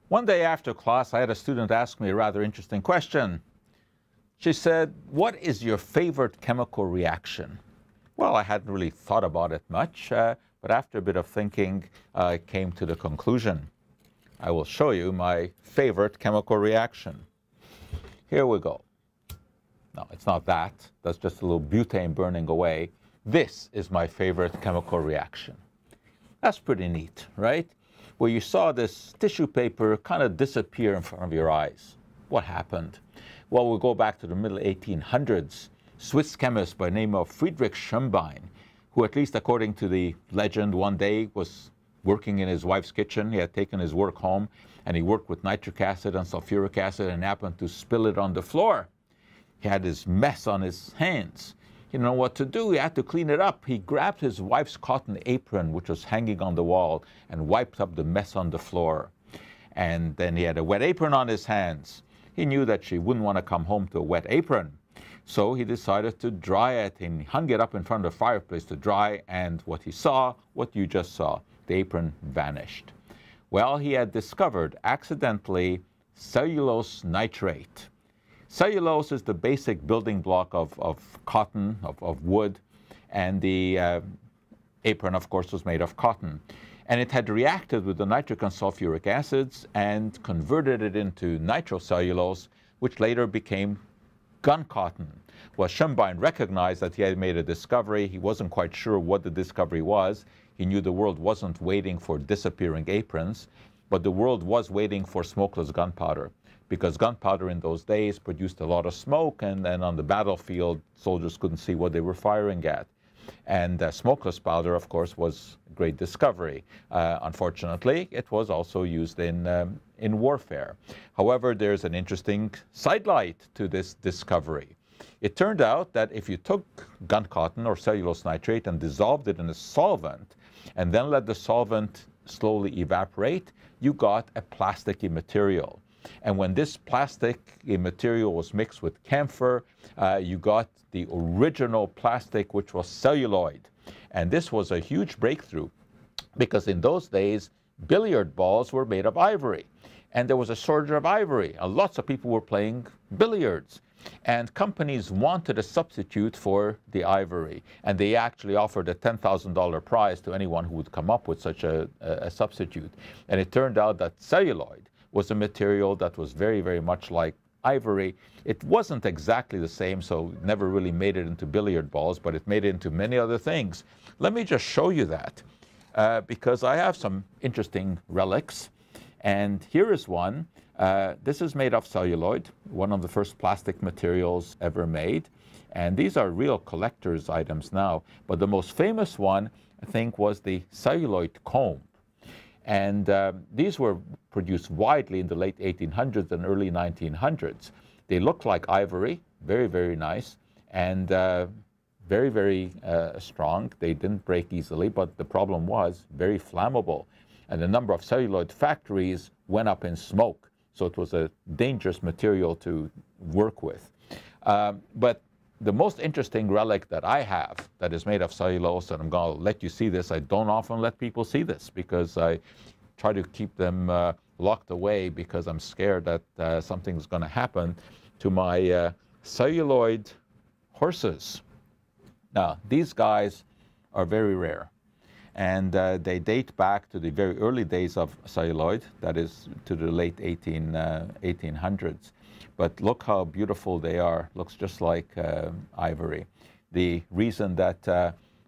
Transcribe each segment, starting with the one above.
One day after class, I had a student ask me a rather interesting question. She said, "What is your favorite chemical reaction?" Well, I hadn't really thought about it much, but after a bit of thinking, I came to the conclusion. I will show you my favorite chemical reaction. Here we go. No, it's not that. That's just a little butane burning away. This is my favorite chemical reaction. That's pretty neat, right? Where you saw this tissue paper kind of disappear in front of your eyes. What happened? Well, we'll go back to the middle 1800s. Swiss chemist by the name of Friedrich Schwarcz, who, at least according to the legend, one day was working in his wife's kitchen. He had taken his work home, and he worked with nitric acid and sulfuric acid and happened to spill it on the floor. He had this mess on his hands. He didn't know what to do. He had to clean it up. He grabbed his wife's cotton apron, which was hanging on the wall, and wiped up the mess on the floor. And then he had a wet apron on his hands. He knew that she wouldn't want to come home to a wet apron. So he decided to dry it, and he hung it up in front of the fireplace to dry, and what he saw, what you just saw, the apron vanished. Well, he had discovered, accidentally, cellulose nitrate. Cellulose is the basic building block of cotton, of wood, and the apron, of course, was made of cotton. And it had reacted with the nitric and sulfuric acids and converted it into nitrocellulose, which later became gun cotton. Well, Schwarcz recognized that he had made a discovery. He wasn't quite sure what the discovery was. He knew the world wasn't waiting for disappearing aprons, but the world was waiting for smokeless gunpowder, because gunpowder in those days produced a lot of smoke, and on the battlefield, soldiers couldn't see what they were firing at. And smokeless powder, of course, was a great discovery. Unfortunately, it was also used in warfare. However, there's an interesting sidelight to this discovery. It turned out that if you took gun cotton or cellulose nitrate and dissolved it in a solvent, and then let the solvent slowly evaporate, you got a plasticky material. And when this plastic material was mixed with camphor, you got the original plastic, which was celluloid. And this was a huge breakthrough, because in those days, billiard balls were made of ivory. And there was a shortage of ivory. Lots of people were playing billiards. And companies wanted a substitute for the ivory. And they actually offered a $10,000 prize to anyone who would come up with such a substitute. And it turned out that celluloid was a material that was very, very much like ivory. It wasn't exactly the same, so it never really made it into billiard balls, but it made it into many other things. Let me just show you that, because I have some interesting relics. And here is one. This is made of celluloid, one of the first plastic materials ever made. And these are real collector's items now. But the most famous one, I think, was the celluloid comb. And these were produced widely in the late 1800s and early 1900s. They looked like ivory, very, very nice, and very, very strong. They didn't break easily, but the problem was very flammable. And the number of celluloid factories went up in smoke. So it was a dangerous material to work with. But the most interesting relic that I have that is made of cellulose, and I'm going to let you see this. I don't often let people see this because I try to keep them locked away, because I'm scared that something's going to happen to my celluloid horses. Now, these guys are very rare. And they date back to the very early days of celluloid, that is to the late 1800s. But look how beautiful they are. Looks just like ivory. The reason that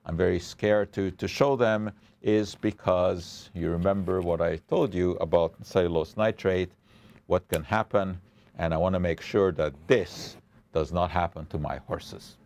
I'm very scared to show them is because you remember what I told you about cellulose nitrate, what can happen, and I want to make sure that this does not happen to my horses.